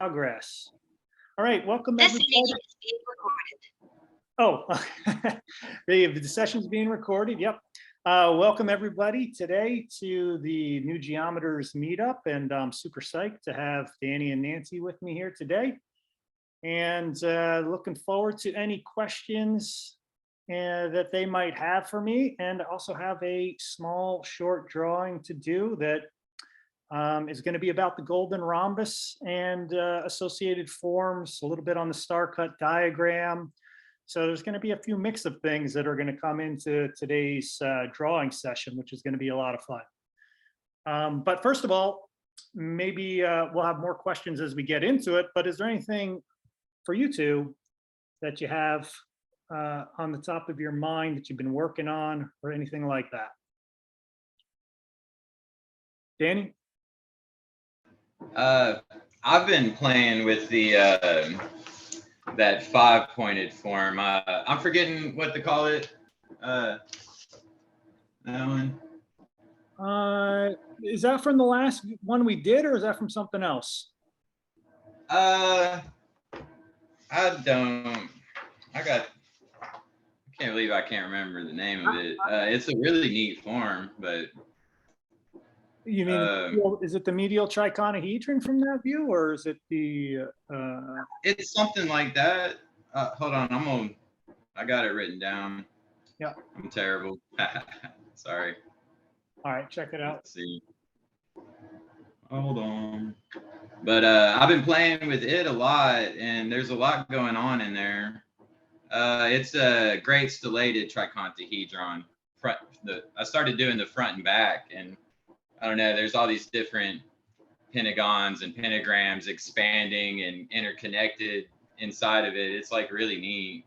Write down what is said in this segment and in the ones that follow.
Progress. All right, welcome This meeting everybody. is being Oh, recorded. the session's being recorded. Yep. Welcome everybody today to the New Geometers meetup, and I'm super psyched to have Danny and Nancy with me here today. And looking forward to any questions that they might have for me, and also have a small short drawing to do that is going to be about the Golden Rhombus and associated forms, a little bit on the Starcut diagram. So there's going to be a few mix of things that are going to come into today's drawing session, which is going to be a lot of fun. But first of all, maybe we'll have more questions as we get into it, but is there anything for you two that you have on the top of your mind that you've been working on or anything like that? Danny? I've been playing with the that 5-pointed form. I'm forgetting what to call it. That one. Is that from the last one we did, or is that from something else? I can't believe I can't remember the name of it. It's a really neat form, but. You mean, is it the medial triaconahedron from that view, or is it the? It's something like that. Hold on, I got it written down. Yeah. I'm terrible. Sorry. All right, check it out. Let's see. Hold on. But I've been playing with it a lot, and there's a lot going on in there. It's a great stellated triacontahedron. I started doing the front and back, and I don't know, there's all these different pentagons and pentagrams expanding and interconnected inside of it. It's like really neat.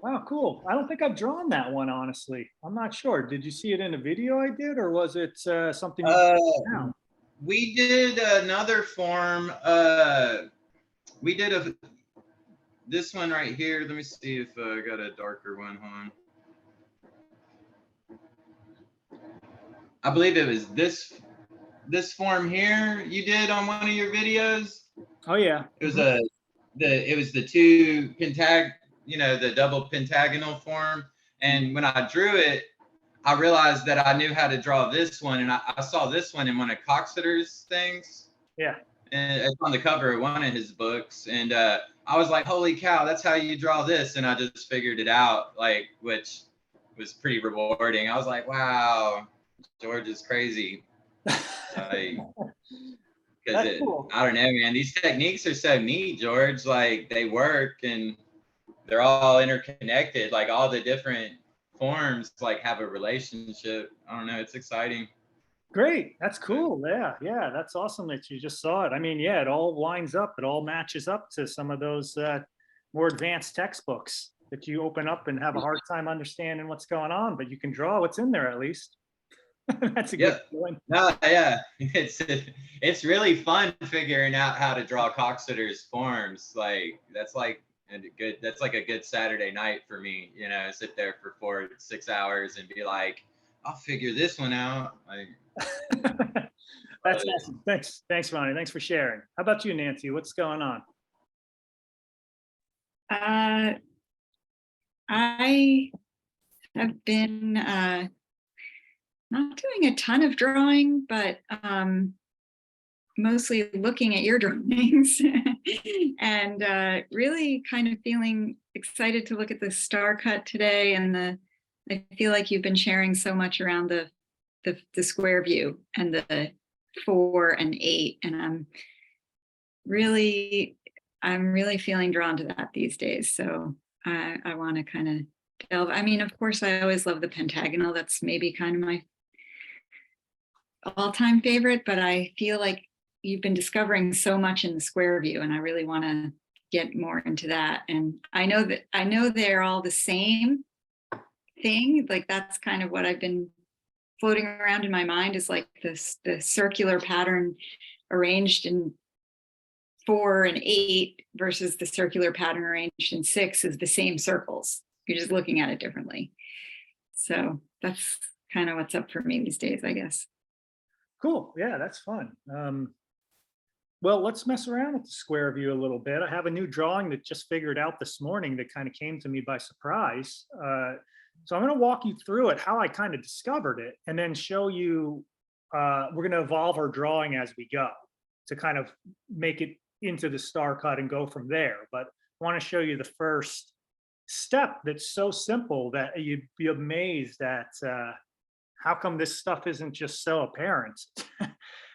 Wow, cool. I don't think I've drawn that one, honestly. I'm not sure. Did you see it in a video I did, or was it something you found? We did another form. We did this one right here. Let me see if I got a darker one on. I believe it was this form here you did on one of your videos. Oh yeah. It was the two the double pentagonal form. And when I drew it, I realized that I knew how to draw this one, and I saw this one in one of Coxeter's things. Yeah. And it's on the cover of one of his books, and I was like, "Holy cow, that's how you draw this!" And I just figured it out, which was pretty rewarding. I was like, "Wow, George is crazy." Because cool. I don't know, man. These techniques are so neat, George. Like, they work, and they're all interconnected. Like, all the different forms have a relationship. I don't know. It's exciting. Great. That's cool. Yeah. That's awesome that you just saw it. I mean, yeah, it all lines up. It all matches up to some of those more advanced textbooks that you open up and have a hard time understanding what's going on, but you can draw what's in there at least. That's a good feeling. No, yeah. It's really fun figuring out how to draw Coxeter's forms. That's like a good Saturday night for me, sit there for 4 to 6 hours and be like, I'll figure this one out. That's awesome. Thanks, Ronnie. Thanks for sharing. How about you, Nancy? What's going on? I have been not doing a ton of drawing, but mostly looking at your drawings and really kind of feeling excited to look at the Starcut today. And I feel like you've been sharing so much around the square view and the 4 and 8, and I'm really feeling drawn to that these days. So I want to kind of delve. I mean, of course, I always love the pentagonal. That's maybe kind of my all-time favorite, but I feel like you've been discovering so much in the square view, and I really want to get more into that. And I know they're all the same thing. Like, that's kind of what I've been floating around in my mind, is like the circular pattern arranged in 4 and 8 versus the circular pattern arranged in 6 is the same circles. You're just looking at it differently. So that's kind of what's up for me these days, I guess. Cool. Yeah, that's fun. Well, let's mess around with the square view a little bit. I have a new drawing that just figured out this morning that kind of came to me by surprise. So I'm going to walk you through it, how I kind of discovered it, and then show you, we're going to evolve our drawing as we go to kind of make it into the Starcut and go from there. But I want to show you the first step that's so simple that you'd be amazed at how come this stuff isn't just so apparent.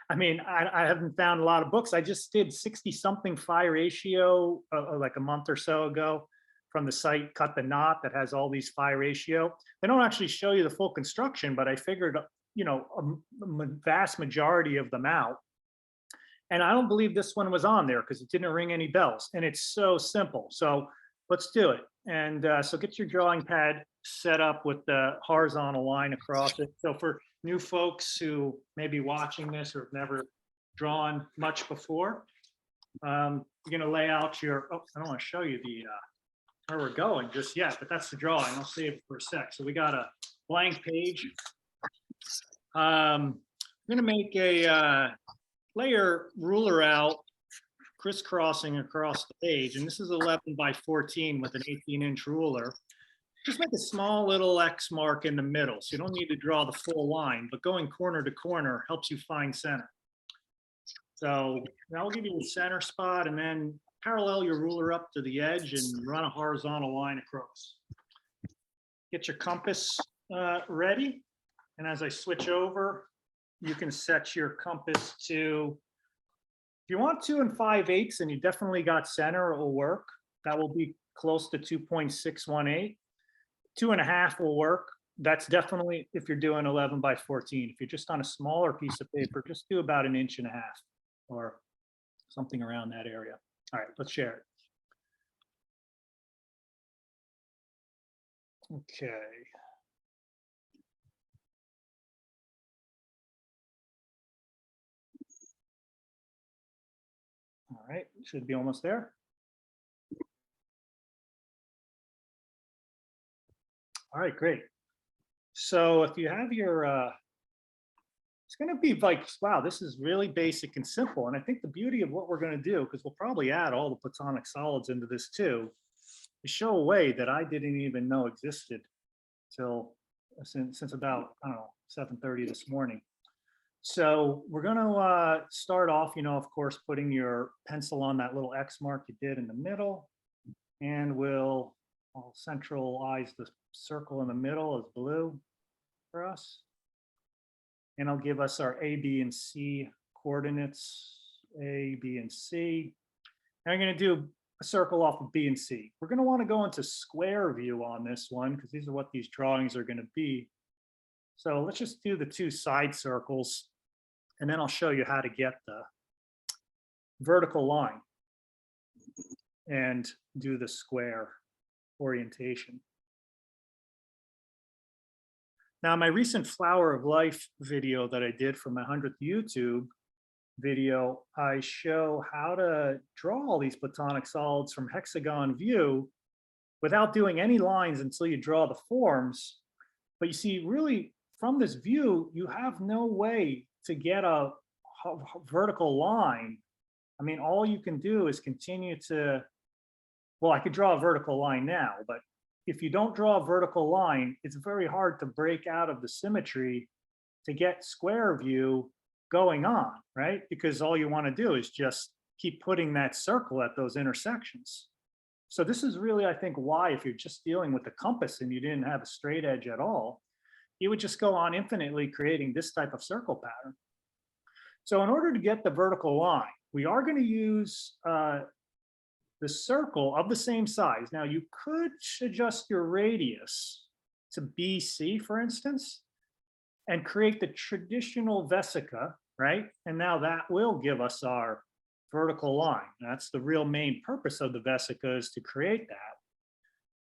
I mean, I haven't found a lot of books. I just did 60 something phi ratio like a month or so ago from the site Cut the Knot that has all these phi ratio. They don't actually show you the full construction, but I figured, you know, a vast majority of them out. And I don't believe this one was on there because it didn't ring any bells. And it's so simple. So let's do it. And so get your drawing pad set up with the horizontal line across it. So for new folks who may be watching this or have never drawn much before, you're going to lay out your, oh, I don't want to show you the where we're going just yet, but that's the drawing. I'll save it for a sec. So we got a blank page. I'm going to make a layer ruler out crisscrossing across the page, and this is 11 by 14 with an 18-inch ruler. Just make a small little X mark in the middle, so you don't need to draw the full line, but going corner to corner helps you find center. So that will give you the center spot, and then parallel your ruler up to the edge and run a horizontal line across. Get your compass ready, and as I switch over, you can set your compass to, if you want 2 5/8 and you definitely got center, it will work. That will be close to 2.618. 2.5 will work. That's definitely if you're doing 11 by 14. If you're just on a smaller piece of paper, just do about 1.5 inches or something around that area. All right, let's share it. Okay. All right, should be almost there. All right, great. So if you have your, it's going to be like, wow, this is really basic and simple. And I think the beauty of what we're going to do, because we'll probably add all the platonic solids into this too, is show a way that I didn't even know existed till since about, I don't know, 7:30 this morning. So we're going to start off, you know, of course, putting your pencil on that little X mark you did in the middle, and I'll centralize the circle in the middle as blue for us. And I'll give us our A, B, and C coordinates, A, B, and C. And I'm going to do a circle off of B and C. We're going to want to go into square view on this one because these are what these drawings are going to be. So let's just do the 2 side circles, and then I'll show you how to get the vertical line and do the square orientation. Now, my recent Flower of Life video that I did for my 100th YouTube video, I show how to draw all these platonic solids from hexagon view without doing any lines until you draw the forms. But you see, really, from this view, you have no way to get a vertical line. I mean, all you can do is continue to, well, I could draw a vertical line now, but if you don't draw a vertical line, it's very hard to break out of the symmetry to get square view going on, right? Because all you want to do is just keep putting that circle at those intersections. So this is really, I think, why if you're just dealing with the compass and you didn't have a straight edge at all, you would just go on infinitely creating this type of circle pattern. So in order to get the vertical line, we are going to use the circle of the same size. Now you could adjust your radius to BC, for instance, and create the traditional vesica, right? And now that will give us our vertical line. That's the real main purpose of the vesica, is to create that.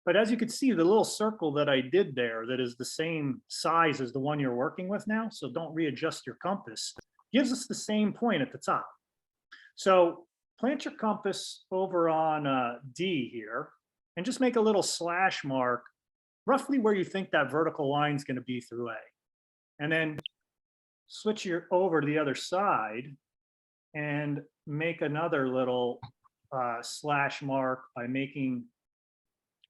But as you can see, the little circle that I did there that is the same size as the one you're working with now, so don't readjust your compass, gives us the same point at the top. So plant your compass over on D here and just make a little slash mark roughly where you think that vertical line is going to be through A. And then switch your over to the other side and make another little slash mark by making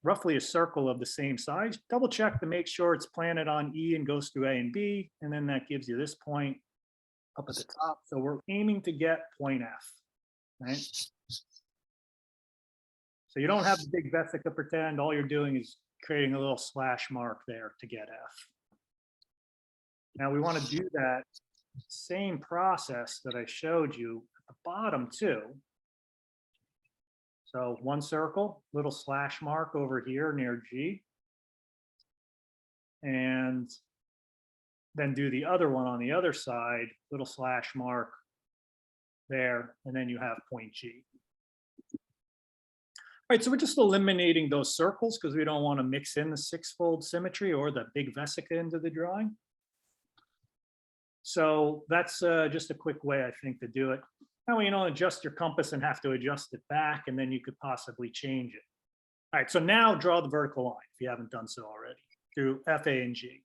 roughly a circle of the same size. Double check to make sure it's planted on E and goes through A and B, and then that gives you this point up at the top. So we're aiming to get point F, right? So you don't have the big vesica pretend. All you're doing is creating a little slash mark there to get F. Now we want to do that same process that I showed you at the bottom too. So one circle, little slash mark over here near G. And then do the other one on the other side, little slash mark there, and then you have point G. All right, so we're just eliminating those circles because we don't want to mix in the six-fold symmetry or the big vesica into the drawing. So that's just a quick way, I think, to do it. That way you don't adjust your compass and have to adjust it back, and then you could possibly change it. All right, so now draw the vertical line if you haven't done so already through F, A, and G.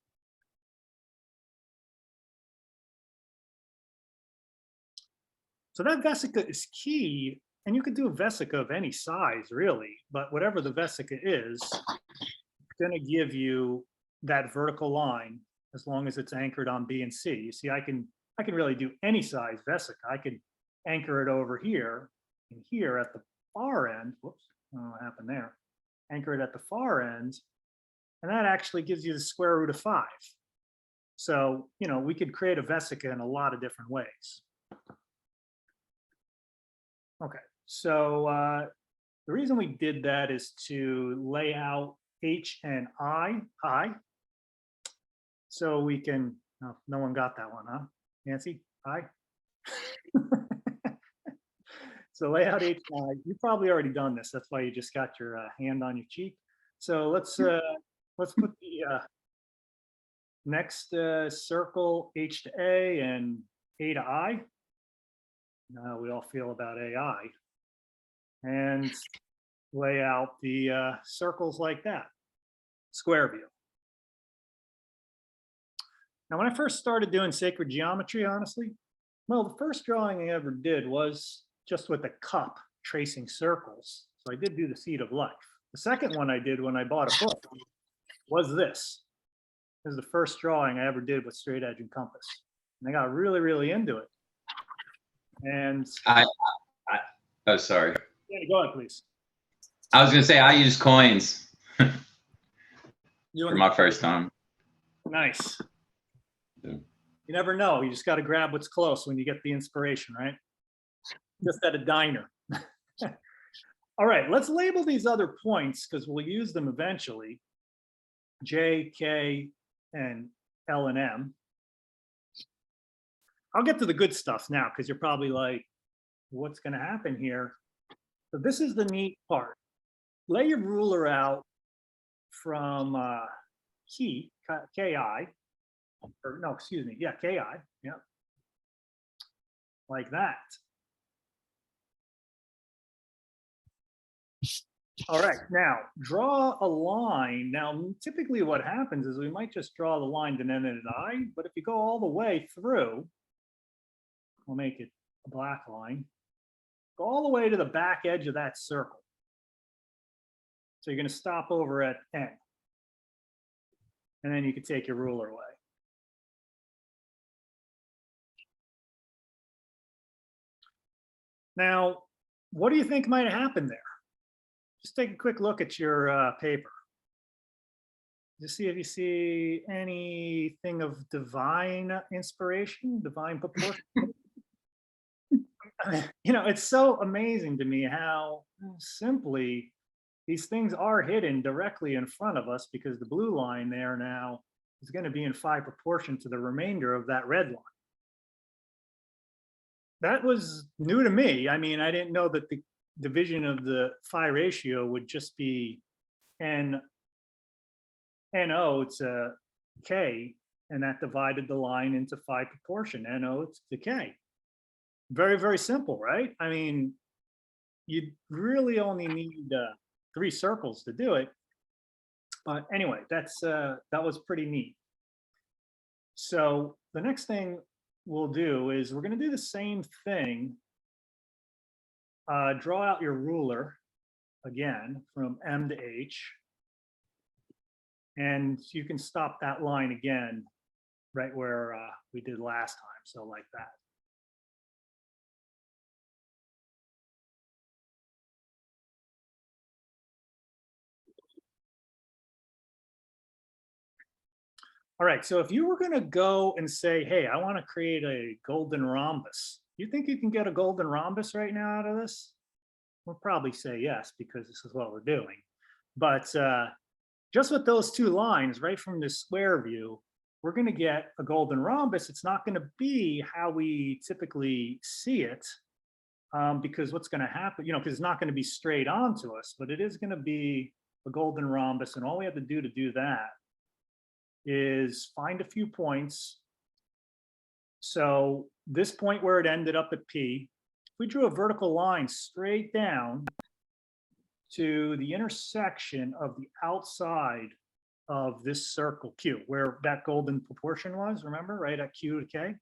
So that vesica is key, and you could do a vesica of any size really, but whatever the vesica is, it's going to give you that vertical line as long as it's anchored on B and C. You see, I can really do any size vesica. I can anchor it over here and here at the far end. Whoops, I don't know what happened there. Anchor it at the far end, and that actually gives you the square root of 5. So, you know, we could create a vesica in a lot of different ways. Okay, so the reason we did that is to lay out H and I high. So we can, oh, no one got that one, huh? Nancy, hi. So lay out H and I. You've probably already done this. That's why you just got your hand on your cheek. So let's put the next circle H to A and A to I. Now we all feel about AI, and lay out the circles like that, square view. Now, when I first started doing sacred geometry, honestly, well, the first drawing I ever did was just with a cup tracing circles. So I did do the seed of life. The second one I did when I bought a book was this. This is the first drawing I ever did with straight edge and compass. And I got really, really into it. And oh, sorry. Yeah, go ahead, please. I was gonna say I use coins for my first time. Nice. Yeah. You never know. You just got to grab what's close when you get the inspiration, right? Just at a diner. All right, let's label these other points because we'll use them eventually. J, K, and L and M. I'll get to the good stuff now because you're probably like, what's going to happen here? So this is the neat part. Lay your ruler out from Ki, Ki, or no, excuse me, yeah, Ki, yeah, like that. All right, now draw a line. Now, typically what happens is we might just draw the line to end at an I, but if you go all the way through, we'll make it a black line, go all the way to the back edge of that circle. So you're going to stop over at N. And then you can take your ruler away. Now, what do you think might have happened there? Just take a quick look at your paper. Just see if you see anything of divine inspiration, divine proportion. You know, it's so amazing to me how simply these things are hidden directly in front of us because the blue line there now is going to be in phi proportion to the remainder of that red line. That was new to me. I mean, I didn't know that the division of the phi ratio would just be NO to K, and that divided the line into phi proportion, NO to K. Very, very simple, right? I mean, you really only need 3 circles to do it. But anyway, that was pretty neat. So the next thing we'll do is we're going to do the same thing draw out your ruler again from M to H. And you can stop that line again, right where we did last time, so like that. All right, so if you were gonna go and say, hey, I wanna create a golden rhombus, you think you can get a golden rhombus right now out of this? We'll probably say yes, because this is what we're doing. But just with those two lines right from the square view, we're gonna get a golden rhombus. It's not gonna be how we typically see it, because what's gonna happen, because it's not gonna be straight on to us, but it is gonna be a golden rhombus. And all we have to do that is find a few points. So this point where it ended up at P, if we drew a vertical line straight down to the intersection of the outside of this circle Q, where that golden proportion was, remember, right at Q to K?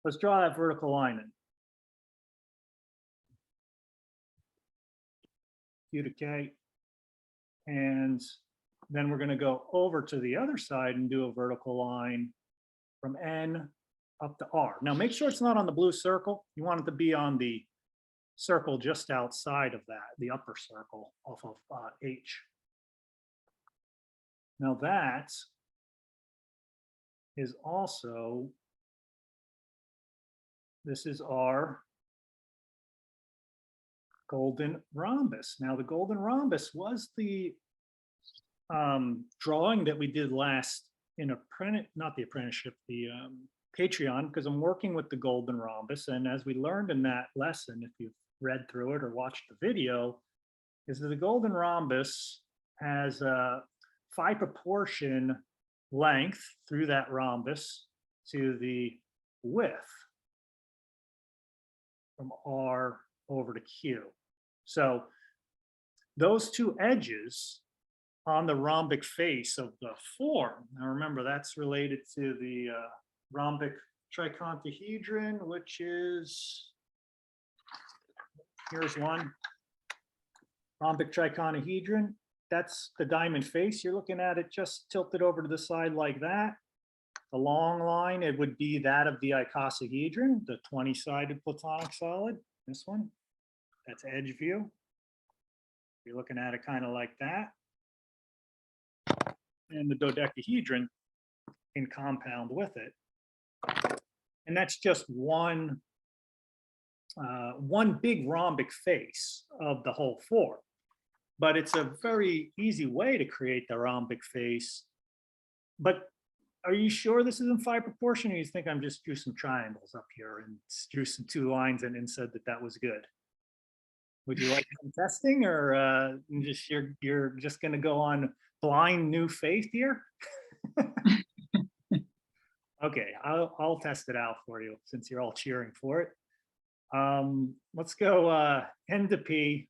Let's draw that vertical line in. Q to K. And then we're going to go over to the other side and do a vertical line from N up to R. Now make sure it's not on the blue circle. You want it to be on the circle just outside of that, the upper circle off of H. Now that is also, this is our golden rhombus. Now the golden rhombus was the drawing that we did last in not the apprenticeship, the Patreon, because I'm working with the golden rhombus. And as we learned in that lesson, if you've read through it or watched the video, is that the golden rhombus has a phi proportion length through that rhombus to the width from R over to Q. So those two edges on the rhombic face of the form. Now remember, that's related to the rhombic triacontahedron, which is, here's one, rhombic triacontahedron. That's the diamond face. You're looking at it just tilted over to the side like that. The long line, it would be that of the icosahedron, the 20-sided platonic solid, this one. That's edge view. You're looking at it kind of like that. And the dodecahedron in compound with it. And that's just one big rhombic face of the whole form. But it's a very easy way to create the rhombic face. But are you sure this is in phi proportion, or you think I'm just drew some triangles up here and drew some two lines and said that that was good? Would you like some testing, or you're just going to go on blind new faith here? Okay, I'll test it out for you since you're all cheering for it. Let's go N to P.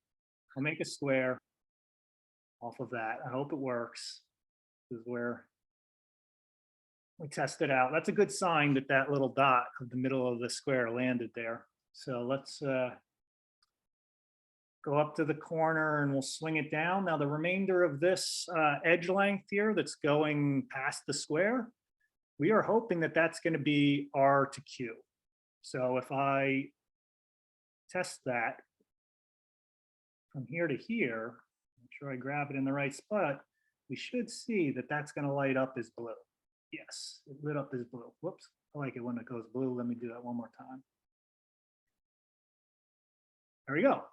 I'll make a square off of that. I hope it works. This is where we test it out. That's a good sign that that little dot in the middle of the square landed there. So let's go up to the corner and we'll swing it down. Now the remainder of this edge length here that's going past the square, we are hoping that that's going to be R to Q. So if I test that from here to here, make sure I grab it in the right spot, we should see that that's going to light up as blue. Yes, it lit up as blue. Whoops, I like it when it goes blue. Let me do that one more time. There we go.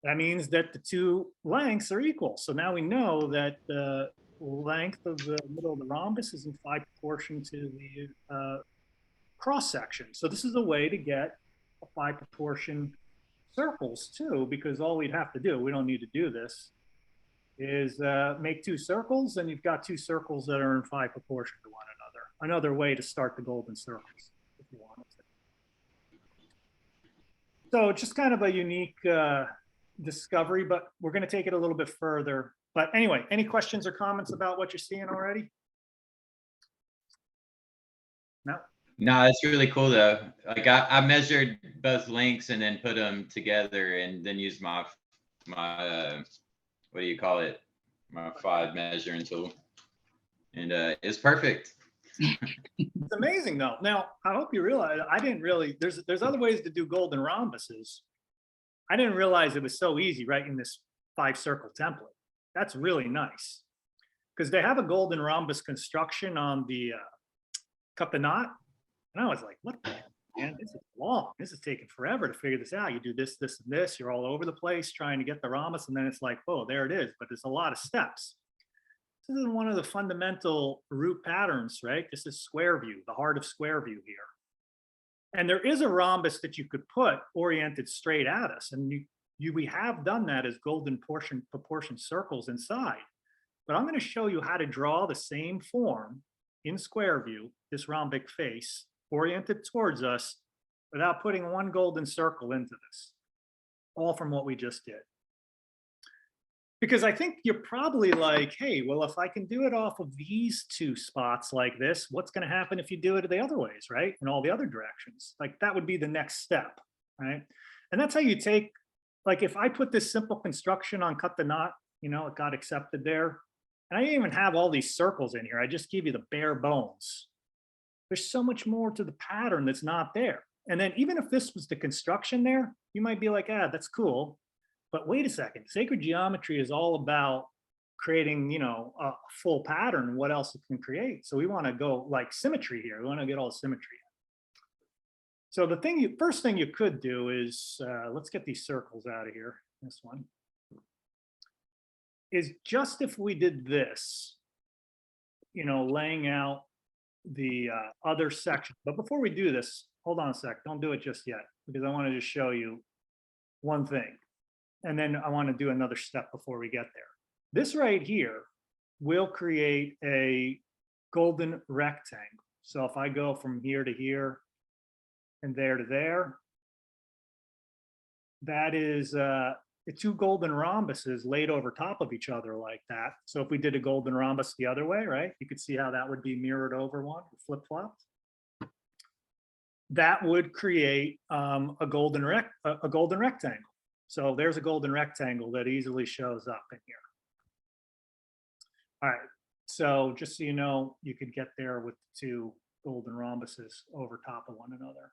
That means that the two lengths are equal. So now we know that the length of the middle of the rhombus is in phi proportion to the cross section. So this is a way to get a phi proportion circles too, because all we'd have to do, we don't need to do this, is make two circles, and you've got two circles that are in phi proportion to one another. Another way to start the golden circles, if you wanted to. So just kind of a unique discovery, but we're going to take it a little bit further. But anyway, any questions or comments about what you're seeing already? No? No, it's really cool though. Like I measured both lengths and then put them together and then used my what do you call it? My 5 measuring tool. And it's perfect. It's amazing though. Now, I hope you realize, I didn't really, there's other ways to do golden rhombuses. I didn't realize it was so easy writing this 5-circle template. That's really nice. Because they have a golden rhombus construction on the cut the knot. And I was like, what the heck, man? This is long. This is taking forever to figure this out. You do this, this, and this. You're all over the place trying to get the rhombus. And then it's like, oh, there it is. But it's a lot of steps. This is one of the fundamental root patterns, right? This is square view, the heart of square view here. And there is a rhombus that you could put oriented straight at us. And we have done that as golden proportion circles inside. But I'm going to show you how to draw the same form in square view, this rhombic face, oriented towards us without putting one golden circle into this, all from what we just did. Because I think you're probably like, hey, well, if I can do it off of these 2 spots like this, what's going to happen if you do it the other ways, right? In all the other directions. Like that would be the next step, right? And that's how you take, like if I put this simple construction on cut the knot, you know, it got accepted there. And I didn't even have all these circles in here. I just give you the bare bones. There's so much more to the pattern that's not there. And then even if this was the construction there, you might be like, ah, that's cool. But wait a second, sacred geometry is all about creating, you know, a full pattern, what else it can create. So we want to go like symmetry here. We want to get all the symmetry. So the thing first thing you could do is, let's get these circles out of here. This one is just if we did this, you know, laying out the other section. But before we do this, hold on a sec. Don't do it just yet, because I want to just show you one thing. And then I want to do another step before we get there. This right here will create a golden rectangle. So if I go from here to here and there to there, that is the 2 golden rhombuses laid over top of each other like that. So if we did a golden rhombus the other way, right, you could see how that would be mirrored over one, flip-flopped. That would create a golden rectangle. So there's a golden rectangle that easily shows up in here. All right, so just so you know, you could get there with the 2 golden rhombuses over top of one another.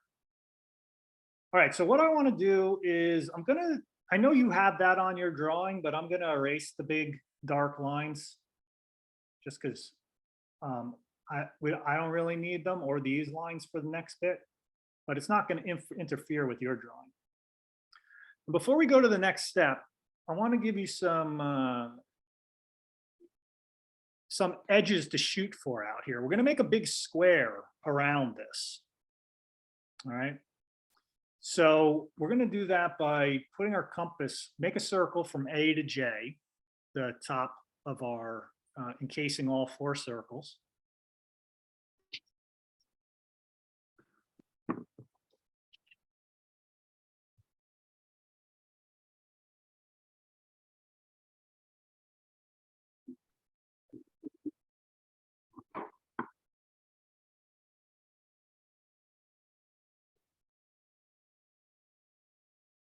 All right, so what I want to do is I know you have that on your drawing, but I'm going to erase the big dark lines just because I don't really need them, or these lines for the next bit, but it's not going to interfere with your drawing. Before we go to the next step, I want to give you some edges to shoot for out here. We're going to make a big square around this. All right. So we're going to do that by putting our compass, make a circle from A to J, the top of our encasing all 4 circles.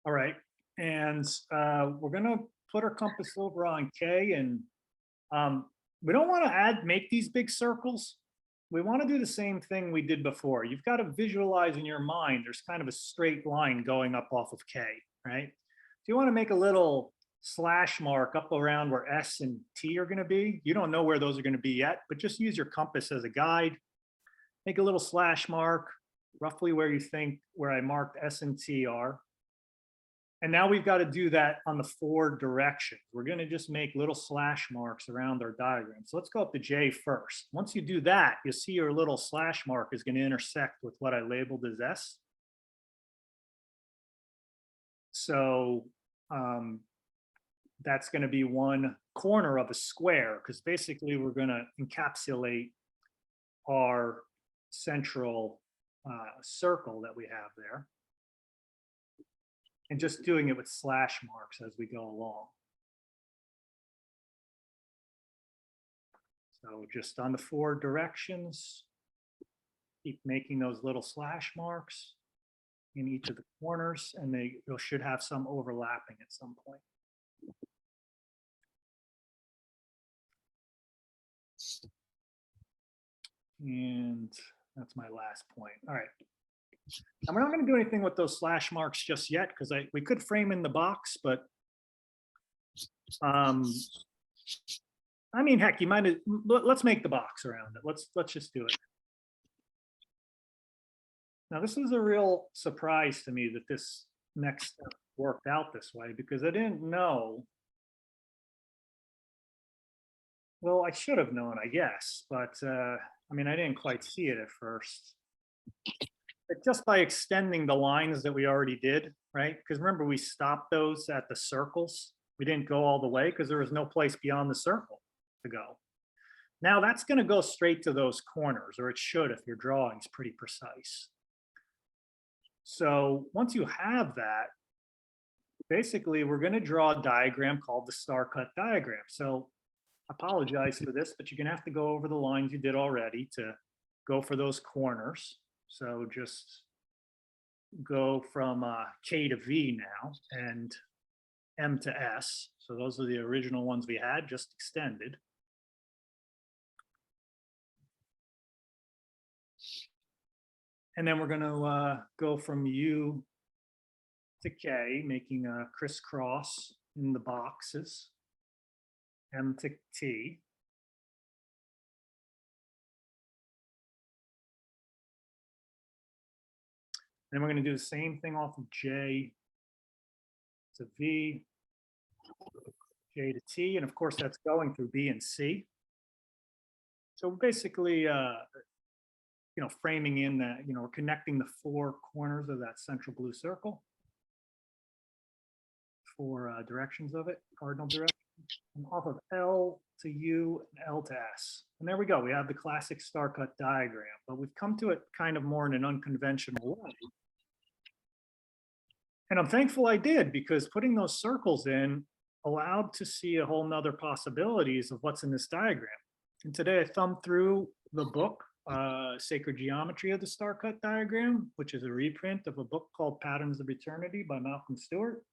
All right, and we're gonna put our compass over on K, and we don't want to make these big circles. We want to do the same thing we did before. You've got to visualize in your mind, there's kind of a straight line going up off of K, right? If you want to make a little slash mark up around where S and T are going to be, you don't know where those are going to be yet, but just use your compass as a guide. Make a little slash mark roughly where you think where I marked S and T are. And now we've got to do that on the 4 directions. We're going to just make little slash marks around our diagram. So let's go up to J first. Once you do that, you'll see your little slash mark is going to intersect with what I labeled as S. So that's going to be one corner of a square, because basically we're going to encapsulate our central circle that we have there. And just doing it with slash marks as we go along. So just on the 4 directions, keep making those little slash marks in each of the corners, and they should have some overlapping at some point. And that's my last point. All right. And we're not going to do anything with those slash marks just yet, because we could frame in the box, but I mean, heck, you might, let's make the box around it. Let's just do it. Now, this was a real surprise to me that this next step worked out this way, because I didn't know. Well, I should have known, I guess, but I mean, I didn't quite see it at first. But just by extending the lines that we already did, right? Because remember, we stopped those at the circles. We didn't go all the way because there was no place beyond the circle to go. Now that's going to go straight to those corners, or it should if your drawing's pretty precise. So once you have that, basically we're going to draw a diagram called the Starcut diagram. So I apologize for this, but you're going to have to go over the lines you did already to go for those corners. So just go from K to V now and M to S. So those are the original ones we had, just extended. And then we're going to go from U to K, making a crisscross in the boxes, M to T. Then we're going to do the same thing off of J to V, J to T, and of course that's going through B and C. So basically, you know, framing in that, you know, we're connecting the four corners of that central blue circle, four directions of it, cardinal directions, and off of L to U and L to S. And there we go. We have the classic Starcut diagram, but we've come to it kind of more in an unconventional way. And I'm thankful I did, because putting those circles in allowed to see a whole nother possibilities of what's in this diagram. And today I thumbed through the book, Sacred Geometry of the Starcut Diagram, which is a reprint of a book called Patterns of Eternity by Malcolm Stewart.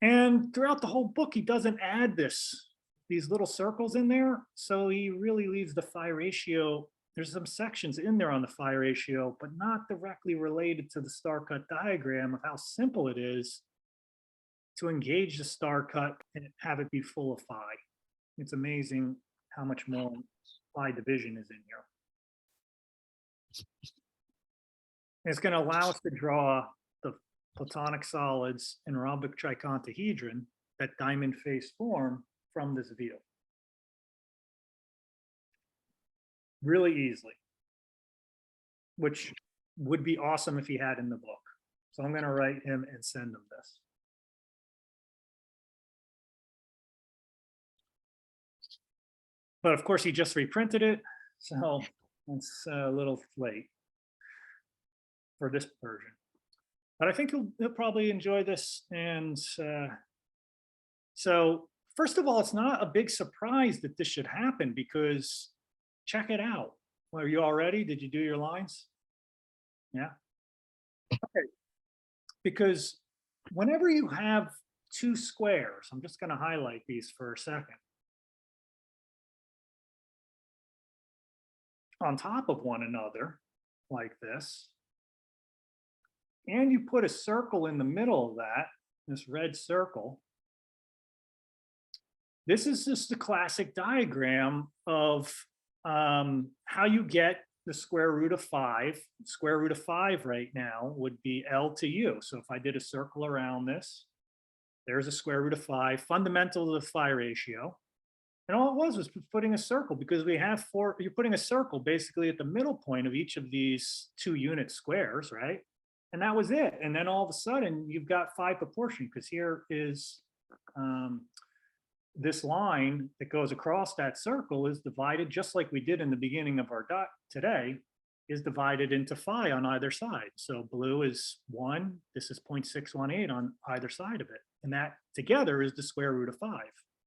And throughout the whole book, he doesn't add these little circles in there. So he really leaves the phi ratio. There's some sections in there on the phi ratio, but not directly related to the Starcut diagram of how simple it is to engage the Starcut and have it be full of phi. It's amazing how much more phi division is in here. And it's going to allow us to draw the platonic solids and rhombic tricontahedron that diamond face form from this view. Really easily, which would be awesome if he had in the book. So I'm going to write him and send him this. But of course, he just reprinted it, so it's a little late for this version. But I think he'll probably enjoy this. And so first of all, it's not a big surprise that this should happen, because check it out. Well, are you all ready? Did you do your lines? Yeah. Okay. Because whenever you have two squares, I'm just going to highlight these for a second, on top of one another like this, and you put a circle in the middle of that, this red circle, this is just the classic diagram of how you get the square root of 5. Square root of 5 right now would be L to U. So if I did a circle around this, there's a square root of 5, fundamental to the phi ratio. And all it was putting a circle, because we have four, you're putting a circle basically at the middle point of each of these 2 unit squares, right? And that was it. And then all of a sudden you've got phi proportion, because here is this line that goes across that circle is divided, just like we did in the beginning of our dot today, is divided into phi on either side. So blue is 1, this is 0.618 on either side of it. And that together is the square root of 5.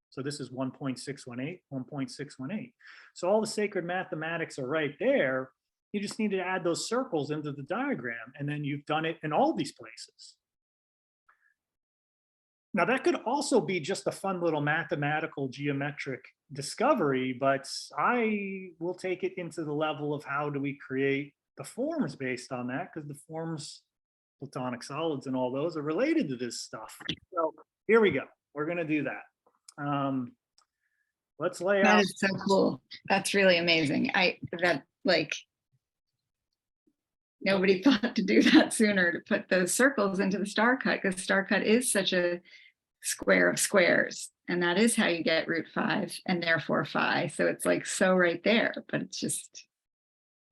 So this is 1.618, 1.618. So all the sacred mathematics are right there. You just need to add those circles into the diagram, and then you've done it in all these places. Now, that could also be just a fun little mathematical geometric discovery, but I will take it into the level of how do we create the forms based on that, because the forms, platonic solids and all those are related to this stuff. So here we go. We're going to do that. Let's lay That out. is so cool. That's really amazing. Nobody thought to do that sooner, to put those circles into the Starcut, because Starcut is such a square of squares, and that is how you get root 5 and therefore phi. So it's like so right there, but it's just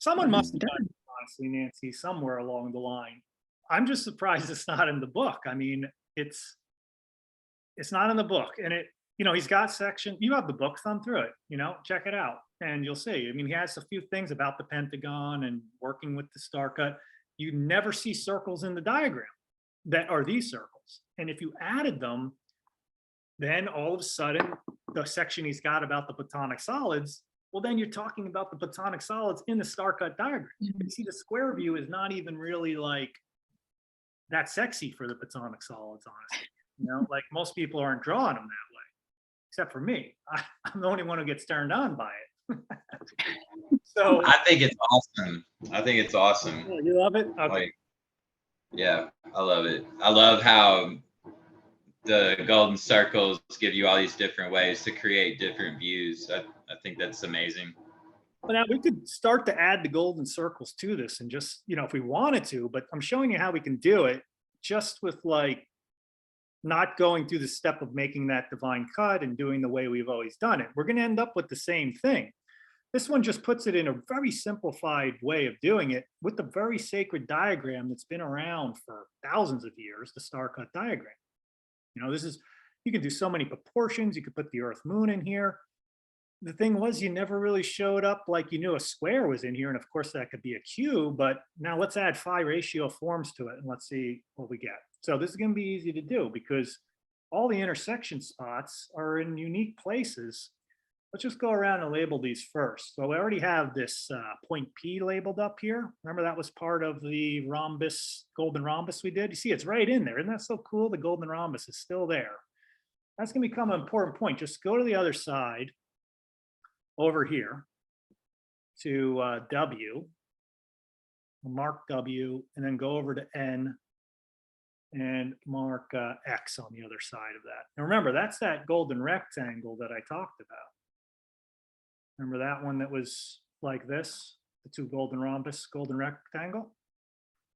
Someone must have done it, honestly, Nancy, somewhere along the line. I'm just surprised it's not in the book. I mean, it's not in the book, and he's got section. You have the book, thumb through it, check it out, and you'll see. I mean, he has a few things about the pentagon and working with the Starcut. You never see circles in the diagram that are these circles, and if you added them, then all of a sudden, the section he's got about the platonic solids, well, then you're talking about the platonic solids in the Starcut diagram. You can see the square view is not even really like that sexy for the platonic solids, honestly. Like most people aren't drawing them that way, except for me. I'm the only one who gets turned on by it. So I think it's awesome. you love it? Okay. Like, yeah, I love it. I love how the golden circles give you all these different ways to create different views. I think that's amazing. But now we could start to add the golden circles to this and just, if we wanted to, but I'm showing you how we can do it just with like not going through the step of making that divine cut and doing the way we've always done it. We're going to end up with the same thing. This one just puts it in a very simplified way of doing it with the very sacred diagram that's been around for thousands of years, the Starcut diagram. You can do so many proportions. You could put the Earth Moon in here. The thing was, you never really showed up like you knew a square was in here. And of course, that could be a cube. But now let's add phi ratio forms to it and let's see what we get. So this is going to be easy to do because all the intersection spots are in unique places. Let's just go around and label these first. So we already have this point P labeled up here. Remember that was part of the rhombus, golden rhombus we did? You see, it's right in there. Isn't that so cool? The golden rhombus is still there. That's going to become an important point. Just go to the other side over here to W, mark W, and then go over to N and mark X on the other side of that. Now remember, that's that golden rectangle that I talked about. Remember that one that was like this, the two golden rhombus, golden rectangle?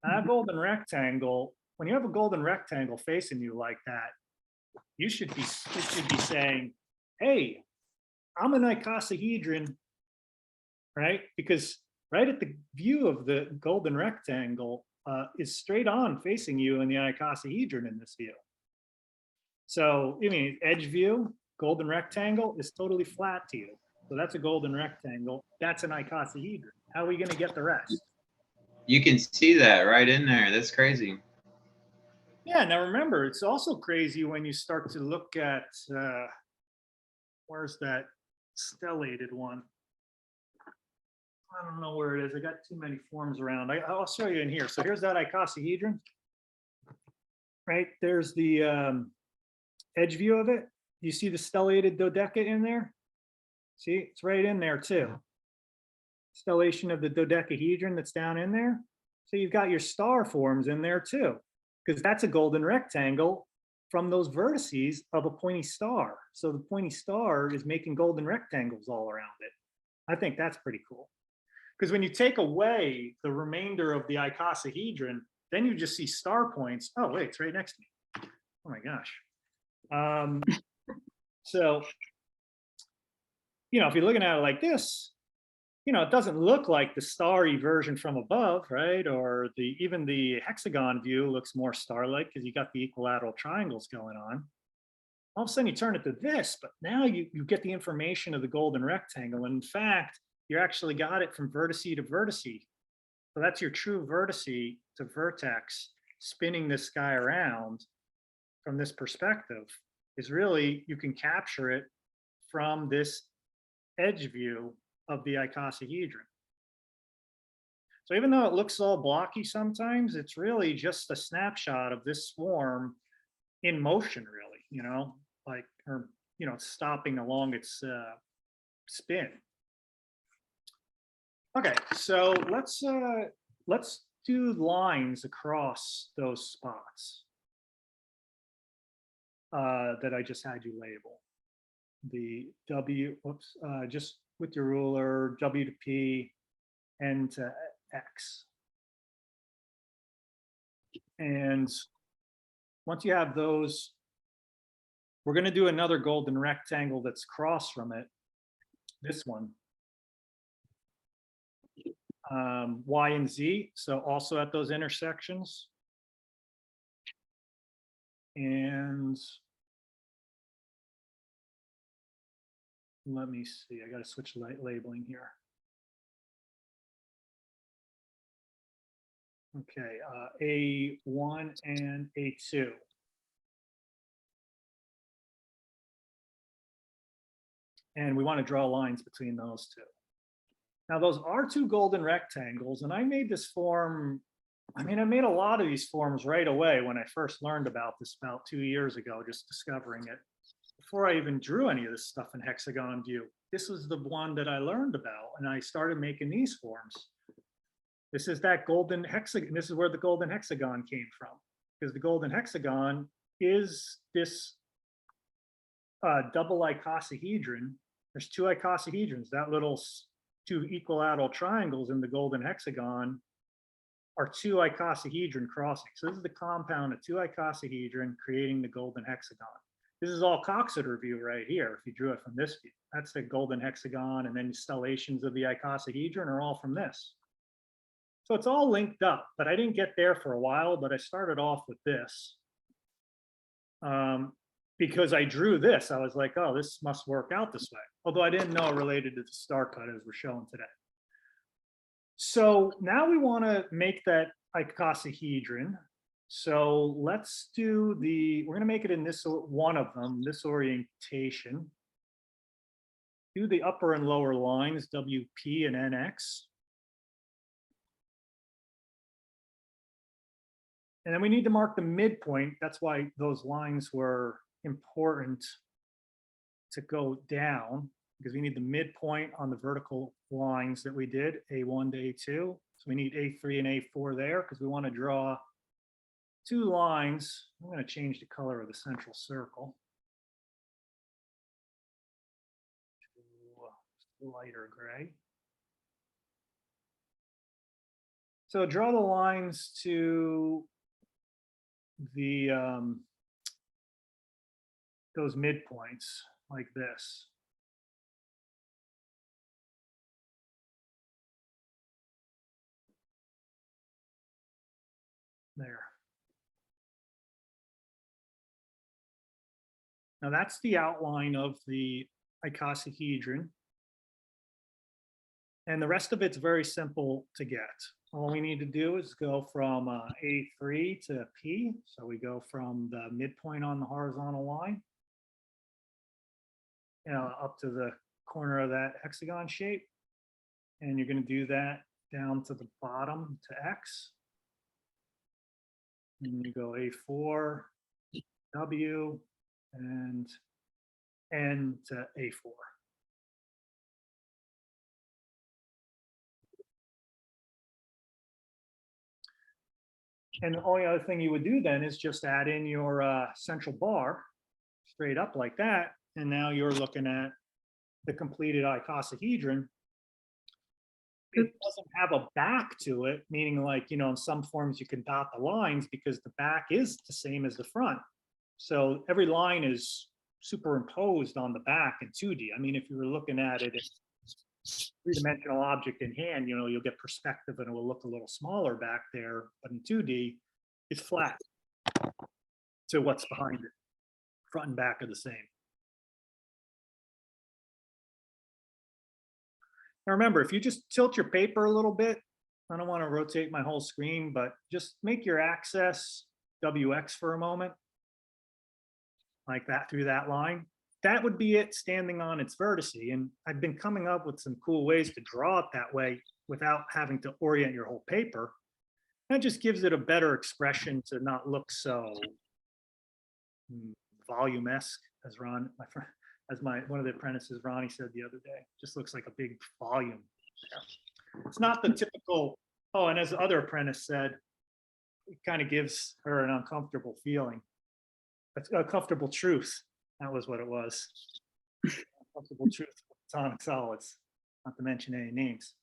That golden rectangle, when you have a golden rectangle facing you like that, it should be saying, hey, I'm an icosahedron, right? Because right at the view of the golden rectangle is straight on facing you in the icosahedron in this view. So, edge view, golden rectangle is totally flat to you. So that's a golden rectangle. That's an icosahedron. How are we going to get the rest? You can see that right in there. That's crazy. Yeah, now remember, it's also crazy when you start to look at, where's that stellated one? I don't know where it is. I got too many forms around. I'll show you in here. So here's that icosahedron. Right, there's the edge view of it. You see the stellated dodeca in there? See, it's right in there too. Stellation of the dodecahedron that's down in there. So you've got your star forms in there too, because that's a golden rectangle from those vertices of a pointy star. So the pointy star is making golden rectangles all around it. I think that's pretty cool. Because when you take away the remainder of the icosahedron, then you just see star points. Oh, wait, it's right next to me. Oh my gosh. So, if you're looking at it like this, it doesn't look like the starry version from above, right? Or even the hexagon view looks more star-like because you got the equilateral triangles going on. All of a sudden you turn it to this, but now you get the information of the golden rectangle. And in fact, you actually got it from vertex to vertex. So that's your true vertex to vertex spinning this guy around from this perspective is really, you can capture it from this edge view of the icosahedron. So even though it looks all blocky sometimes, it's really just a snapshot of this swarm in motion, really, like, or, it's stopping along its spin. Okay, so let's do lines across those spots that I just had you label. The W, whoops, just with your ruler, W to P, N to X. And once you have those, we're going to do another golden rectangle that's cross from it, this one. Y and Z, so also at those intersections. And let me see, I got to switch labeling here. Okay, A1 and A2. And we want to draw lines between those two. Now, those are two golden rectangles, and I made this form. I mean, I made a lot of these forms right away when I first learned about this about 2 years ago, just discovering it. Before I even drew any of this stuff in hexagon view, this was the one that I learned about, and I started making these forms. This is that golden hexagon. This is where the golden hexagon came from, because the golden hexagon is this double icosahedron. There's two icosahedrons. That little two equilateral triangles in the golden hexagon are two icosahedron crossings. So this is the compound of two icosahedron creating the golden hexagon. This is all Coxeter view right here. If you drew it from this view, that's the golden hexagon, and then the stellations of the icosahedron are all from this. So it's all linked up, but I didn't get there for a while, but I started off with this. Because I drew this, I was like, oh, this must work out this way. Although I didn't know it related to the Starcut as we're showing today. So now we want to make that icosahedron. So let's do we're going to make it in this one of them, this orientation. Do the upper and lower lines, WP and NX. And then we need to mark the midpoint. That's why those lines were important to go down, because we need the midpoint on the vertical lines that we did, A1 to A2. So we need A3 and A4 there, because we want to draw two lines. I'm going to change the color of the central circle to lighter gray. So draw the lines to the those midpoints like this. There. Now that's the outline of the icosahedron. And the rest of it's very simple to get. All we need to do is go from A3 to P. So we go from the midpoint on the horizontal line up to the corner of that hexagon shape. And you're going to do that down to the bottom to X. And you go A4, W, and N to A4. And the only other thing you would do then is just add in your central bar straight up like that. And now you're looking at the completed icosahedron. It doesn't have a back to it, meaning like, in some forms you can dot the lines because the back is the same as the front. So every line is superimposed on the back in 2D. I mean, if you were looking at it as three-dimensional object in hand, you'll get perspective and it will look a little smaller back there, but in 2D, it's flat to what's behind it. Front and back are the same. Now remember, if you just tilt your paper a little bit, I don't want to rotate my whole screen, but just make your axis WX for a moment, like that through that line. That would be it standing on its vertice. And I've been coming up with some cool ways to draw it that way. without having to orient your whole paper. That just gives it a better expression to not look so volume-esque, as Ron, my friend, as one of the apprentices, Ronnie, said the other day. Just looks like a big volume. Yeah. It's not the typical, oh, and as the other apprentice said, it kind of gives her an uncomfortable feeling. It's a comfortable truth. That was what it was. Comfortable truth with atomic solids, not to mention any names.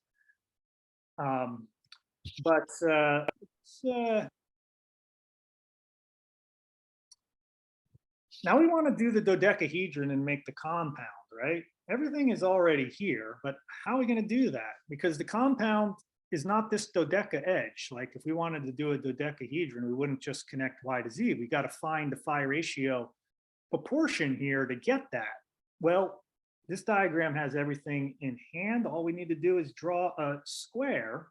Now we want to do the dodecahedron and make the compound, right? Everything is already here, but how are we going to do that? Because the compound is not this dodeca edge. Like if we wanted to do a dodecahedron, we wouldn't just connect Y to Z. We got to find the phi ratio proportion here to get that. Well, this diagram has everything in hand. All we need to do is draw a square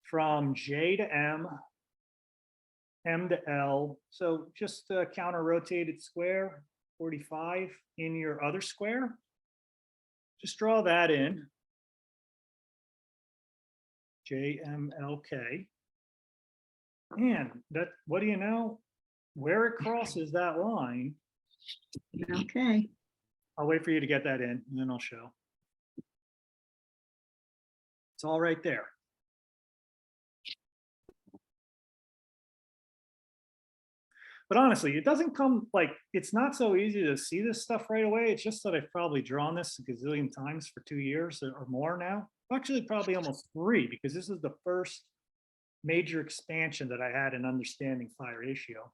from J to M, M to L. So just a counter rotated square, 45 in your other square. Just draw that in. J, M, L, K. And that, what do you know? Where it crosses that line. Okay. I'll wait for you to get that in and then I'll show. It's all right there. But honestly, it doesn't come like, it's not so easy to see this stuff right away. It's just that I've probably drawn this a gazillion times for 2 years or more now. Actually, probably almost 3, because this is the first major expansion that I had in understanding phi ratio.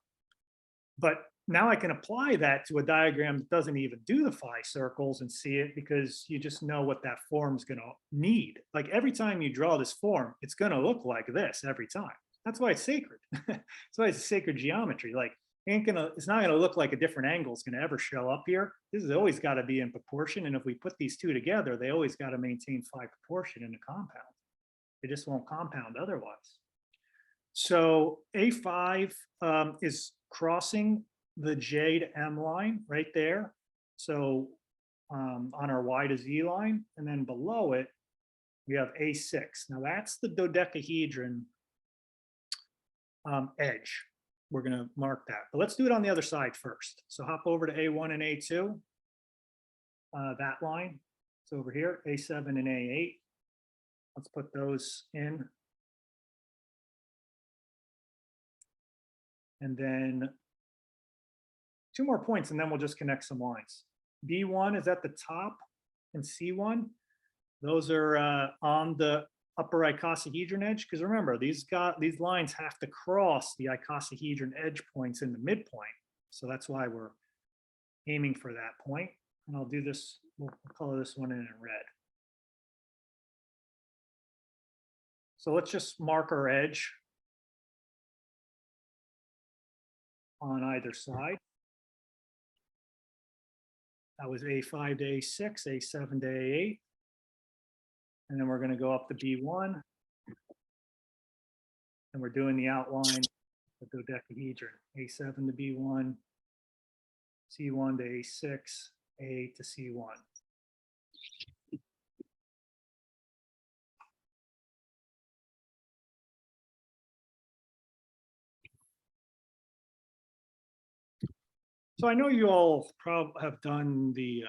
But now I can apply that to a diagram that doesn't even do the phi circles and see it, because you just know what that form is going to need. Like every time you draw this form, it's going to look like this every time. That's why it's sacred. That's why it's sacred geometry. Like it's not going to look like a different angle is going to ever show up here. This has always got to be in proportion. And if we put these two together, they always got to maintain phi proportion in the compound. They just won't compound otherwise. So A5 is crossing the J to M line right there. So on our Y to Z line, and then below it, we have A6. Now that's the dodecahedron edge. We're going to mark that, but let's do it on the other side first. So hop over to A1 and A2. That line, it's over here, A7 and A8. Let's put those in. And then 2 more points, and then we'll just connect some lines. B1 is at the top, and C1, those are on the upper icosahedron edge, because remember, these lines have to cross the icosahedron edge points in the midpoint. So that's why we're aiming for that point. And I'll do this, we'll color this one in red. So let's just mark our edge on either side. That was A5 to A6, A7 to A8. And then we're going to go up to B1. And we're doing the outline of the dodecahedron. A7 to B1, C1 to A6, A8 to C1. So I know you all probably have done the,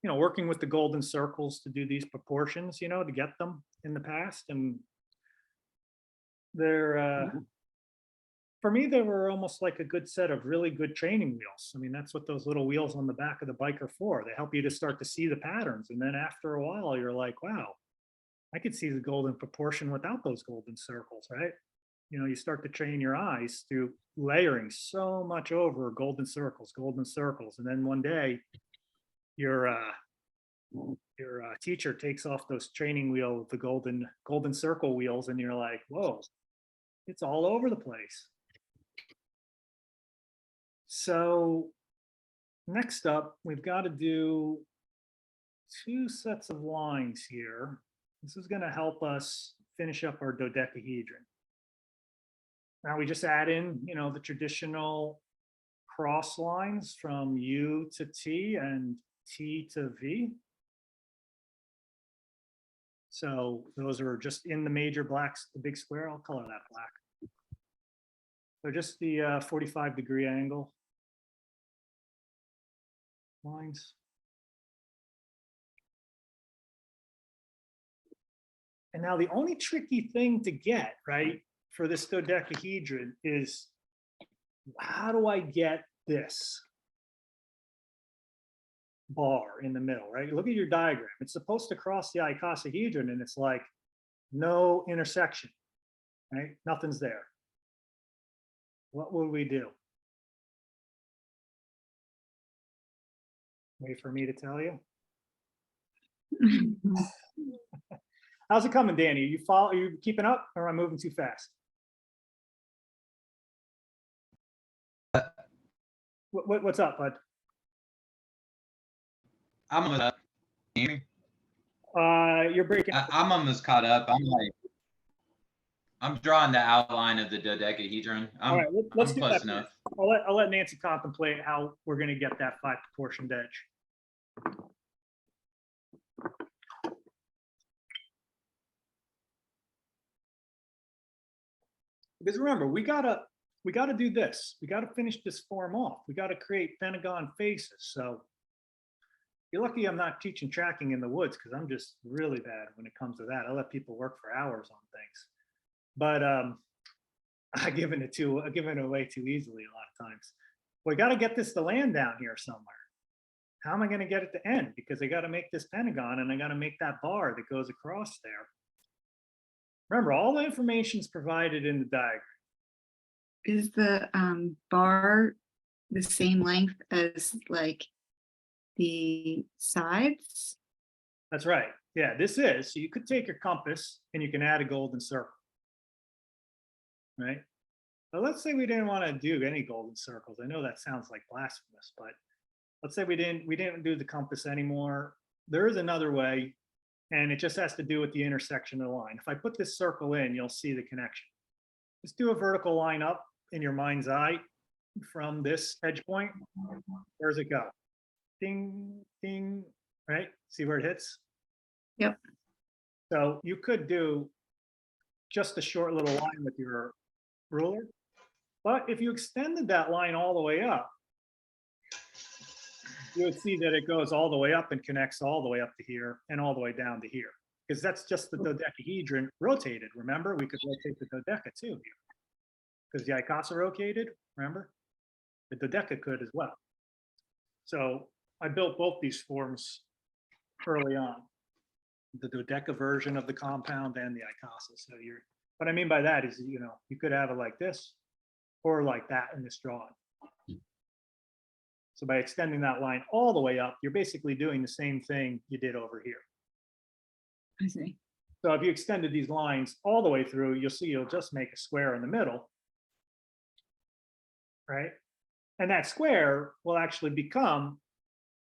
working with the golden circles to do these proportions, to get them in the past. And they're, for me, they were almost like a good set of really good training wheels. I mean, that's what those little wheels on the back of the bike are for. They help you to start to see the patterns. And then after a while, you're like, wow, I could see the golden proportion without those golden circles, right? You start to train your eyes through layering so much over golden circles. And then one day your teacher takes off those training wheel, the golden circle wheels, and you're like, whoa, it's all over the place. So next up, we've got to do 2 sets of lines here. This is going to help us finish up our dodecahedron. Now we just add in, the traditional cross lines from U to T and T to V. So those are just in the major blacks, the big square. I'll color that black. So just the 45-degree angle lines. And now the only tricky thing to get, right, for this dodecahedron is, how do I get this bar in the middle, right? Look at your diagram. It's supposed to cross the icosahedron, and it's like no intersection, right? Nothing's there. What would we do? Wait for me to tell you. How's it coming, Danny? Are you keeping up, or am I moving too fast? What's up, bud? I'm almost up. Can you hear me? You're breaking up. I'm almost caught up. I'm drawing the outline of the dodecahedron. All right, let's I'm do close that. enough. I'll let Nancy contemplate how we're going to get that 5 proportioned edge. Because remember, we gotta do this. We gotta finish this form off. We gotta create pentagon faces. So you're lucky I'm not teaching tracking in the woods, because I'm just really bad when it comes to that. I let people work for hours on things, but I've given it away too easily a lot of times. We got to get this to land down here somewhere. How am I going to get it to end? Because I got to make this pentagon, and I got to make that bar that goes across there. Remember, all the information is provided in the diagram. Is the bar the same length as like the sides? That's right. Yeah, this is. So you could take your compass and you can add a golden circle. Right? But let's say we didn't want to do any golden circles. I know that sounds like blasphemous, but let's say we didn't do the compass anymore. There is another way, and it just has to do with the intersection of the line. If I put this circle in, you'll see the connection. Just do a vertical line up in your mind's eye from this edge point. Where does it go? Ding, ding, right? See where it hits? Yep. So you could do just a short little line with your ruler, but if you extended that line all the way up, you would see that it goes all the way up and connects all the way up to here and all the way down to here, because that's just the dodecahedron rotated. Remember, we could rotate the dodeca too here, because the icosa rotated, remember? The dodeca could as well. So I built both these forms early on, the dodeca version of the compound and the icosa. So what I mean by that is, you could have it like this or like that in this drawing. So by extending that line all the way up, you're basically doing the same thing you did over here. I see. So if you extended these lines all the way through, you'll see you'll just make a square in the middle, right? And that square will actually become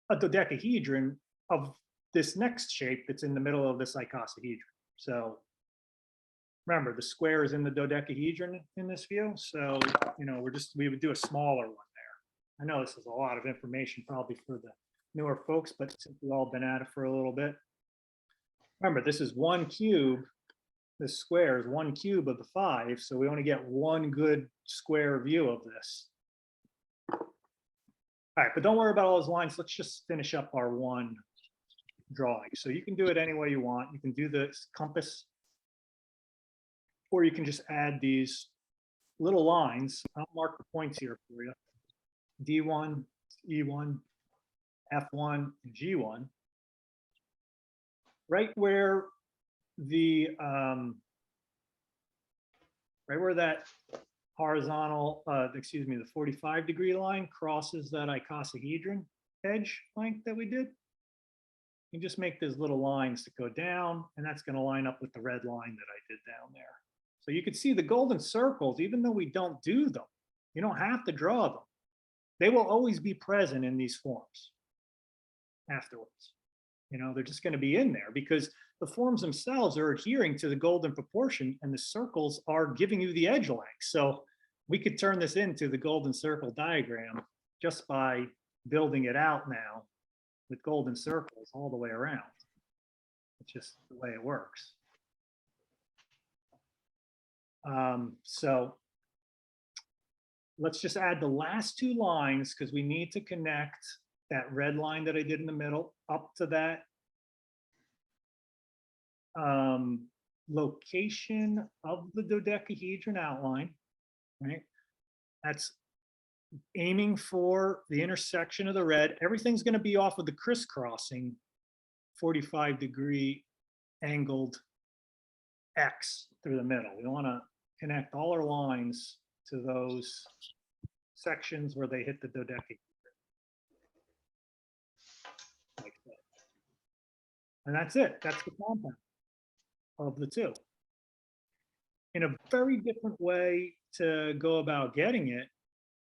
a dodecahedron of this next shape that's in the middle of this icosahedron. So remember, the square is in the dodecahedron in this view. So, we would do a smaller one there. I know this is a lot of information probably for the newer folks, but since we've all been at it for a little bit, remember, this is 1 cube. This square is 1 cube of the 5. So we only get one good square view of this. All right, but don't worry about all those lines. Let's just finish up our one drawing. So you can do it any way you want. You can do the compass, or you can just add these little lines. I'll mark the points here for you. D1, E1, F1, and G1. Right where the that horizontal, the 45-degree line crosses that icosahedron edge length that we did. You just make those little lines that go down, and that's going to line up with the red line that I did down there. So you can see the golden circles, even though we don't do them, you don't have to draw them. They will always be present in these forms afterwards. They're just going to be in there because the forms themselves are adhering to the golden proportion, and the circles are giving you the edge length. So we could turn this into the golden circle diagram just by building it out now with golden circles all the way around. It's just the way it works. So let's just add the last two lines because we need to connect that red line that I did in the middle up to that location of the dodecahedron outline, right? That's aiming for the intersection of the red. Everything's going to be off of the crisscrossing 45-degree angled X through the middle. We want to connect all our lines to those sections where they hit the dodecahedron. Like that. And that's it. That's the compound of the two. In a very different way to go about getting it,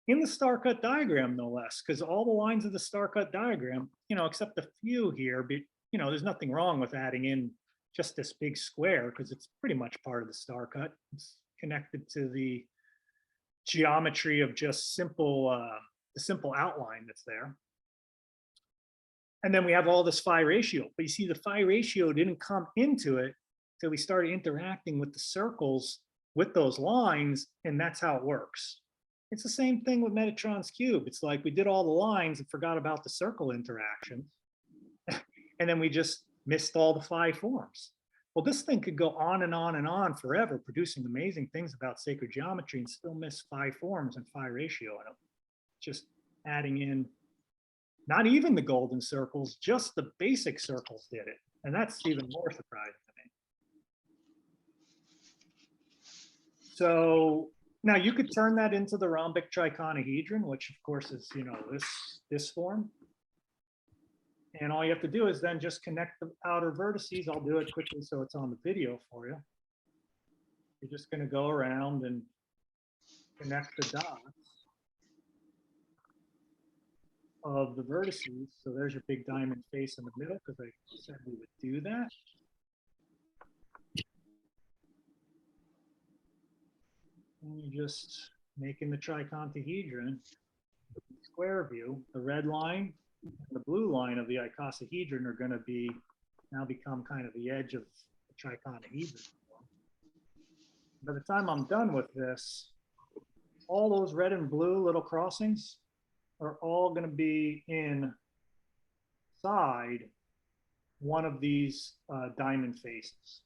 in the Starcut diagram, no less, because all the lines of the Starcut diagram, except a few here, but there's nothing wrong with adding in just this big square because it's pretty much part of the Starcut. It's connected to the geometry of just the simple outline that's there. And then we have all this phi ratio, but you see the phi ratio didn't come into it till we started interacting with the circles with those lines, and that's how it works. It's the same thing with Metatron's cube. It's like we did all the lines and forgot about the circle interactions. And then we just missed all the phi forms. Well, this thing could go on and on and on forever, producing amazing things about sacred geometry and still miss phi forms and phi ratio in them. Just adding in, not even the golden circles, just the basic circles did it. And that's even more surprising to me. So now you could turn that into the rhombic triacontahedron, which of course is, this form. And all you have to do is then just connect the outer vertices. I'll do it quickly so it's on the video for you. You're just going to go around and connect the dots of the vertices. So there's your big diamond face in the middle because I said we would do that. And you're just making the triacontahedron square view. The red line and the blue line of the icosahedron are going to now become kind of the edge of the triacontahedron. By the time I'm done with this, all those red and blue little crossings are all going to be inside one of these diamond faces.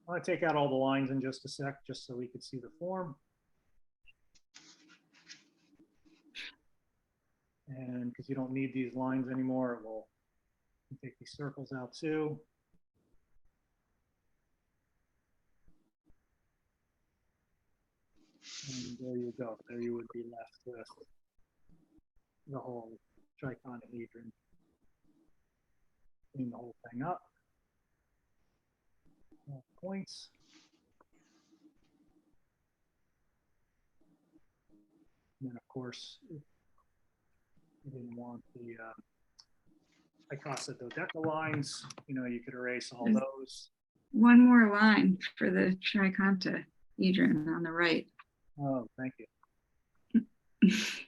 I'm going to take out all the lines in just a sec, just so we could see the form. And because you don't need these lines anymore, we'll take these circles out too. And there you go. There you would be left with the whole triacontahedron. Clean the whole thing up. All points. And then, of course, you didn't want the icosadodeca lines. You could erase all those. One more line for the triacontahedron on the right. Oh, thank you. It's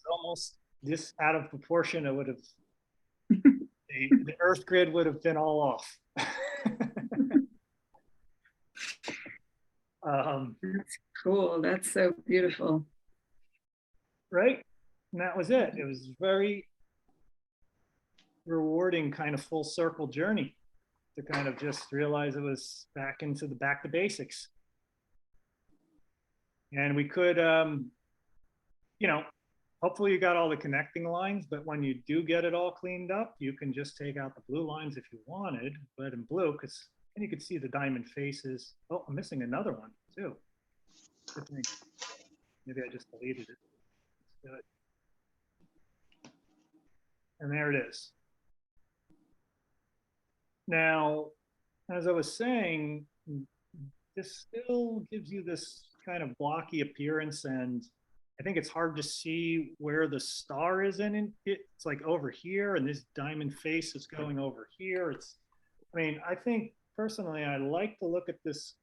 almost this out of proportion. It would have the Earth grid would have been all off. That's cool. That's so beautiful. Right? And that was it. It was very rewarding kind of full circle journey to kind of just realize it was back to basics. And we could, hopefully you got all the connecting lines, but when you do get it all cleaned up, you can just take out the blue lines if you wanted, red and blue, because then you could see the diamond faces. Oh, I'm missing another one too. Good thing. Maybe I just deleted it. Let's do it. And there it is. Now, as I was saying, this still gives you this kind of blocky appearance, and I think it's hard to see where the star is in it. It's like over here, and this diamond face is going over here. I think personally, I like to look at this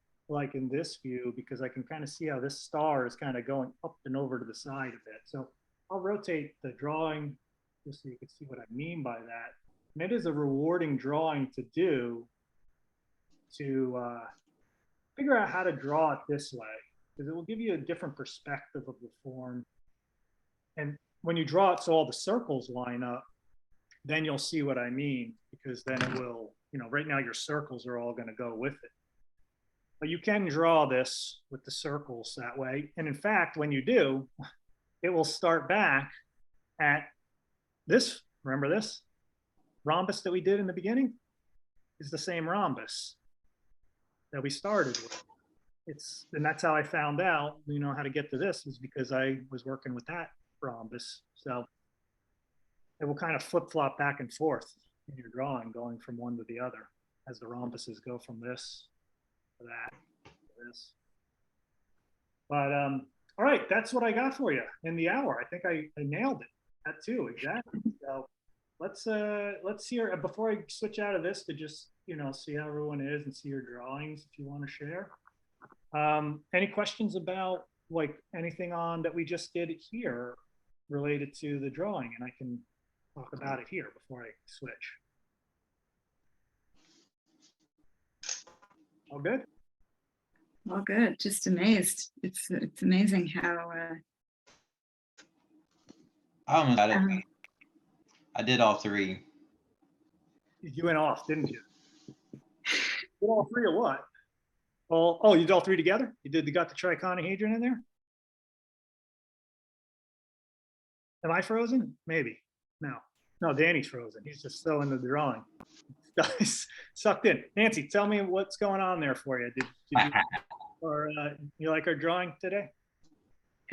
in this view because I can kind of see how this star is kind of going up and over to the side of it. So I'll rotate the drawing just so you can see what I mean by that. And it is a rewarding drawing to do to figure out how to draw it this way, because it will give you a different perspective of the form. And when you draw it so all the circles line up, then you'll see what I mean, because then it will, you know, right now your circles are all going to go with it. But you can draw this with the circles that way. And in fact, when you do, it will start back at this, remember this? Rhombus that we did in the beginning is the same rhombus that we started with. And that's how I found out, you know, how to get to this is because I was working with that rhombus. So it will kind of flip-flop back and forth in your drawing, going from one to the other as the rhombuses go from this to that to this. But all right, that's what I got for you in the hour. I think I nailed it. That too, exactly. So let's hear, before I switch out of this, to just, you know, see how everyone is and see your drawings if you want to share. Any questions about like anything on that we just did here related to the drawing? And I can talk about it here before I switch. All good? All good. Just amazed. It's amazing how. I almost got it. I did all three. You went off, didn't you? Did all three or what? Well, oh, you did all three together? You got the triconahedron in there? Am I frozen? Maybe. No, Danny's frozen. He's just still in the drawing. Guys, sucked in. Nancy, tell me what's going on there for you. Did you, or you like our drawing today?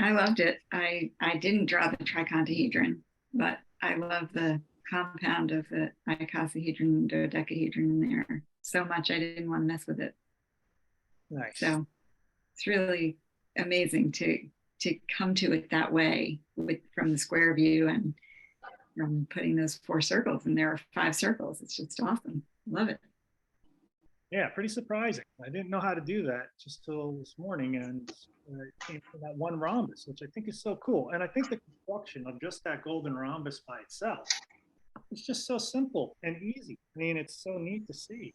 I loved it. I didn't draw the tricontahedron, but I love the compound of the icosahedron and dodecahedron in there so much I didn't want to mess with it. Nice. So it's really amazing to come to it that way from the square view and from putting those 4 circles, and there are 5 circles. It's just awesome. Love it. Yeah, pretty surprising. I didn't know how to do that just till this morning, and it came from that one rhombus, which I think is so cool. And I think the construction of just that golden rhombus by itself is just so simple and easy. I mean, it's so neat to see.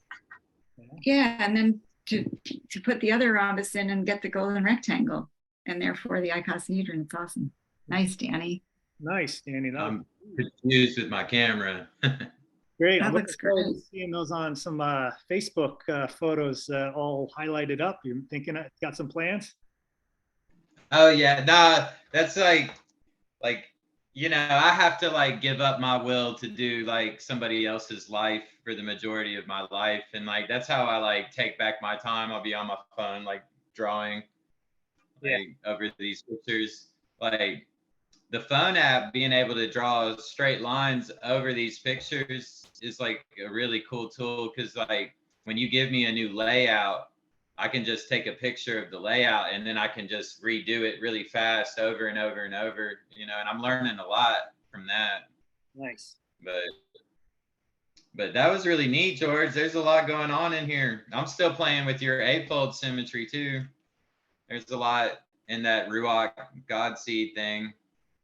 You know? Yeah, and then to put the other rhombus in and get the golden rectangle, and therefore the icosahedron. It's awesome. Nice, Danny. Nice, Danny. I'm confused with my camera. Great. That I'm looks looking forward great. to seeing those on some Facebook photos all highlighted up. You thinking got some plans? Oh yeah, nah, that's like, you know, I have to like give up my will to do like somebody else's life for the majority of my life, and like that's how I like take back my time. I'll be on my phone like drawing like over these pictures. Like the phone app being able to draw straight lines over these pictures is like a really cool tool, because like when you give me a new layout, I can just take a picture of the layout and then I can just redo it really fast over and over and over, you know, and I'm learning a lot from that. Nice. But that was really neat, George. There's a lot going on in here. I'm still playing with your afold symmetry too. There's a lot in that Ruach Godseed thing.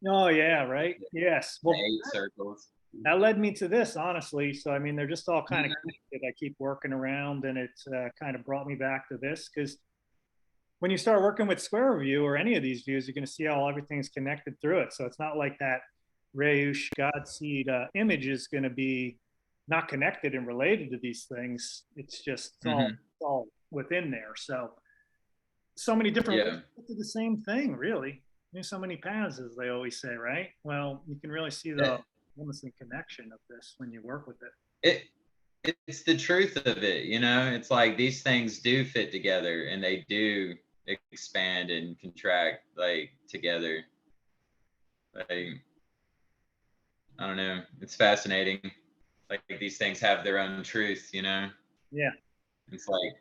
Oh yeah, right. Yes. Well, 8 circles. that led me to this, honestly. So I mean, they're just all kind of connected. I keep working around, and it's kind of brought me back to this, because when you start working with square view or any of these views, you're going to see how everything's connected through it. So it's not like that Reusch Godseed image is going to be not connected and related to these things. It's just it's all within there. So many different ways to the same thing, really. There's so many paths, as they always say, right? Well, you can really see the almost the connection of this when you work with it. It's the truth of it, you know. It's like these things do fit together, and they do expand and contract like together. Like, I don't know, it's fascinating. Like these things have their own truth, you know. Yeah. It's like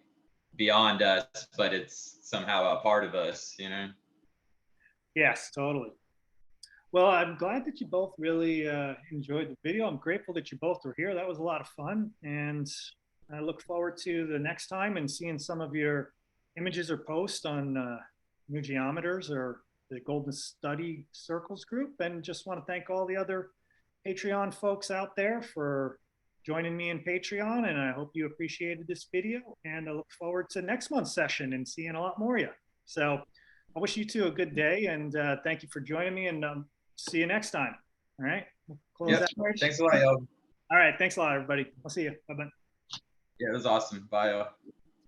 beyond us, but it's somehow a part of us, you know. Yes, totally. Well, I'm glad that you both really enjoyed the video. I'm grateful that you both were here. That was a lot of fun. And I look forward to the next time and seeing some of your images or posts on new geometers or the Golden Study Circles group, and just want to thank all the other Patreon folks out there for joining me in Patreon. And I hope you appreciated this video, and I look forward to next month's session and seeing a lot more of you. So I wish you two a good day, and thank you for joining me, and see you next time. All right. We'll close Yep. that. Thanks a lot, y'all. All right. Thanks a lot, everybody. I'll see you. Bye-bye. Yeah, it was awesome. Bye, y'all.